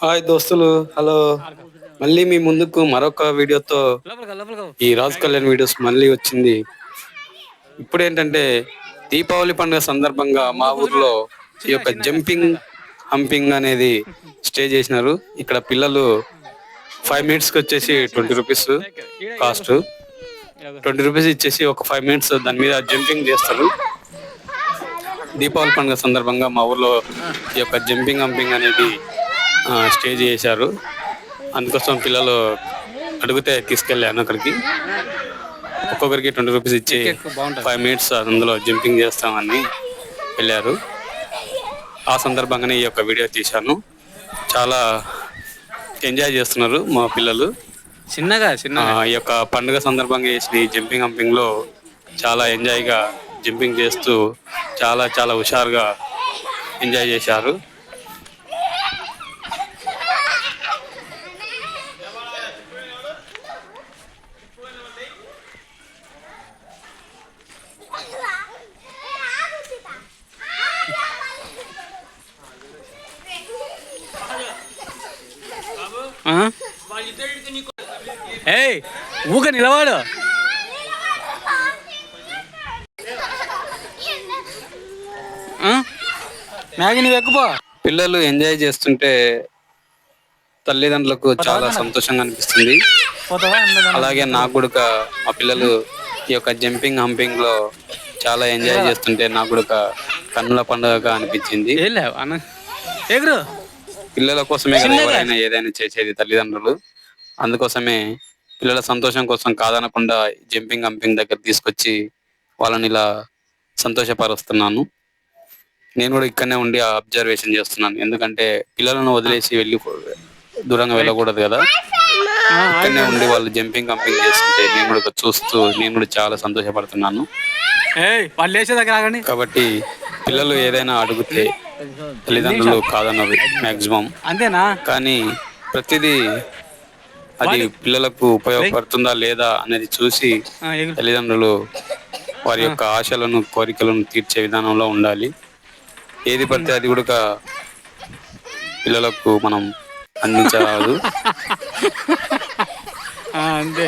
Hi దోస్తులు, hello. మళ్ళీ మీ ముందుకు మరొక వీడియోతో ఈ రాజ్ కళ్యాణ్ వీడియోస్ మళ్ళీ వచ్చింది. ఇప్పుడు ఏంటంటే దీపావళి పండుగ సందర్భంగా మా ఊర్లో ఈ యొక్క జంపింగ్ హంపింగ్ అనేది స్టే చేసినారు. ఇక్కడ పిల్లలు 5 minutes కి వచ్చేసి 20 రూపీస్ కాస్ట్. 20 రూపీస్ ఇచ్చేసి ఒక 5 minutes దాని మీద జంపింగ్ చేస్తారు. దీపావళి పండుగ సందర్భంగా మా ఊర్లో ఈ యొక్క జంపింగ్ హంపింగ్ అనేది స్టేజ్ చేశారు. అందుకోసం పిల్లలు అడిగితే తీసుకెళ్ళాను అక్కడికి. ఒక్కొక్కరికి 20 రూపీస్ ఇచ్చి 5 minutes అందులో జంపింగ్ చేస్తామని వెళ్ళారు. ఆ సందర్భంగానే ఈ యొక్క వీడియో తీశాను. చాలా ఎంజాయ్ చేస్తున్నారు మా పిల్లలు. చిన్నగా ఈ యొక్క పండుగ సందర్భంగా చేసిన ఈ జంపింగ్ హంపింగ్ లో చాలా ఎంజాయ్గా జంపింగ్ చేస్తూ చాలా చాలా హుషారుగా ఎంజాయ్ చేశారు. ఊక నిలవాడు. మ్యాగీ నువ్వు ఎక్కుపో. పిల్లలు ఎంజాయ్ చేస్తుంటే తల్లిదండ్రులకు చాలా సంతోషంగా అనిపిస్తుంది. అలాగే నాకు కూడా మా పిల్లలు ఈ యొక్క జంపింగ్ హంపింగ్ లో చాలా ఎంజాయ్ చేస్తుంటే నాకు కూడా కన్నుల పండుగగా అనిపించింది. పిల్లల కోసమే కదా ఎవరైనా ఏదైనా చేసేది తల్లిదండ్రులు. అందుకోసమే పిల్లల సంతోషం కోసం కాదనకుండా జంపింగ్ హంపింగ్ దగ్గర తీసుకొచ్చి వాళ్ళని ఇలా సంతోషపరుస్తున్నాను. నేను కూడా ఇక్కడనే ఉండి అబ్జర్వేషన్ చేస్తున్నాను. ఎందుకంటే పిల్లలను వదిలేసి వెళ్ళి దూరంగా వెళ్ళకూడదు కదా. ఇక్కడనే ఉండి వాళ్ళు జంపింగ్ హంపింగ్ చేస్తుంటే నేను కూడా చూస్తూ నేను కూడా చాలా సంతోషపడుతున్నాను. కాబట్టి పిల్లలు ఏదైనా అడిగితే తల్లిదండ్రులు కాదన్నది మాక్సిమం. అంతేనా? కానీ ప్రతిదీ అది పిల్లలకు ఉపయోగపడుతుందా లేదా అనేది చూసి తల్లిదండ్రులు వారి యొక్క ఆశలను కోరికలను తీర్చే విధానంలో ఉండాలి. ఏది పడితే అది కూడా పిల్లలకు మనం అందించరాదు. అంతే.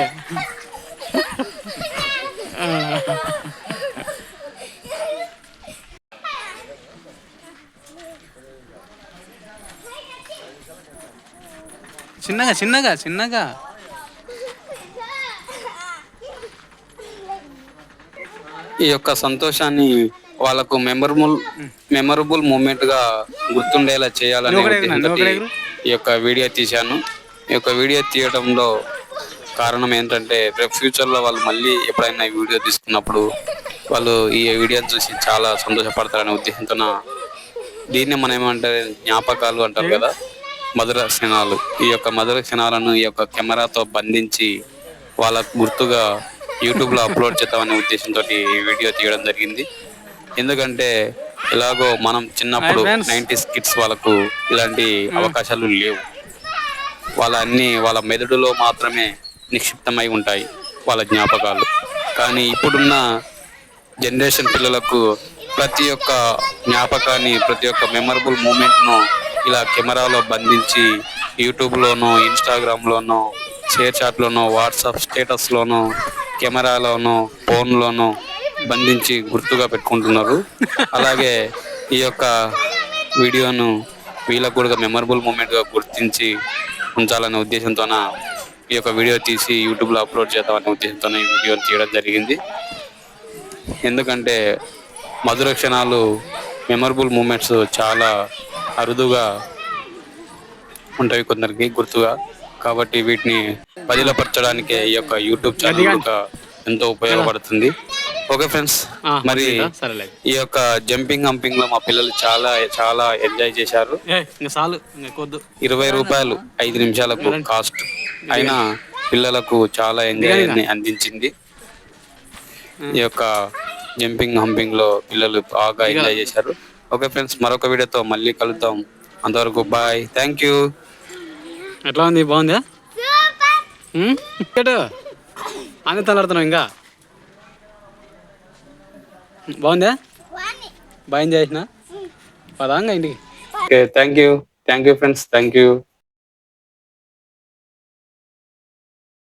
చిన్నగా చిన్నగా చిన్నగా ఈ యొక్క సంతోషాన్ని వాళ్ళకు మెమరబుల్ మూమెంట్ గా గుర్తుండేలా చేయాలనే ఈ యొక్క వీడియో తీశాను. ఈ యొక్క వీడియో తీయడంలో కారణం ఏంటంటే రేపు ఫ్యూచర్ లో వాళ్ళు మళ్ళీ ఎప్పుడైనా ఈ వీడియో తీసుకున్నప్పుడు వాళ్ళు ఈ వీడియో చూసి చాలా సంతోషపడతారనే ఉద్దేశంతో దీన్ని మనం ఏమంటే జ్ఞాపకాలు అంటారు కదా, మధుర క్షణాలు. ఈ యొక్క మధుర క్షణాలను ఈ యొక్క కెమెరాతో బంధించి వాళ్ళకు గుర్తుగా యూట్యూబ్ లో అప్లోడ్ చేద్దామనే ఉద్దేశంతో ఈ వీడియో తీయడం జరిగింది. ఎందుకంటే ఎలాగో మనం చిన్నప్పుడు 90s కిడ్స్ వాళ్ళకు ఇలాంటి అవకాశాలు లేవు. వాళ్ళ మెదడులో మాత్రమే నిక్షిప్తమై ఉంటాయి వాళ్ళ జ్ఞాపకాలు. కానీ ఇప్పుడున్న జనరేషన్ పిల్లలకు ప్రతి ఒక్క జ్ఞాపకాన్ని, ప్రతి ఒక్క మెమరబుల్ మూమెంట్ను ఇలా కెమెరాలో బంధించి యూట్యూబ్లోనో, ఇన్స్టాగ్రామ్లోనో, షేర్ చాట్లోనో, వాట్సాప్ స్టేటస్లోనో, కెమెరాలోనో, ఫోన్లోనో బంధించి గుర్తుగా పెట్టుకుంటున్నారు. అలాగే ఈ యొక్క వీడియోను వీళ్ళకు కూడా మెమరబుల్ మూమెంట్గా గుర్తించి ఉంచాలనే ఉద్దేశంతోన ఈ యొక్క వీడియో తీసి యూట్యూబ్లో అప్లోడ్ చేద్దామనే ఉద్దేశంతో ఈ వీడియోని తీయడం జరిగింది. ఎందుకంటే మధుర క్షణాలు, మెమరబుల్ మూమెంట్స్ చాలా అరుదుగా ఉంటాయి కొందరికి గుర్తుగా. కాబట్టి వీటిని పదిలపరచడానికి ఈ యొక్క యూట్యూబ్ ఛానల్ ఎంతో ఉపయోగపడుతుంది. ఓకే ఫ్రెండ్స్, మరి ఈ యొక్క జంపింగ్ హంపింగ్ లో మా పిల్లలు చాలా చాలా ఎంజాయ్ చేశారు. 20 రూపాయలు 5 నిమిషాలకు కాస్ట్ అయినా పిల్లలకు చాలా ఎంజాయ్ అందించింది. ఈ యొక్క జంపింగ్ హంపింగ్ లో పిల్లలు బాగా ఎంజాయ్ చేశారు. ఓకే ఫ్రెండ్స్, మరొక వీడియోతో మళ్ళీ కలుద్దాం. అంతవరకు బాయ్, థ్యాంక్ యూ. ఎట్లా ఉంది? బాగుందా? అని తలాడుతున్నావు ఇంకా? బాగుందా? బాగా ఎంజాయ్ చేసిన పదాంగా ఇంటికి. Okay, thank you friends, thank you.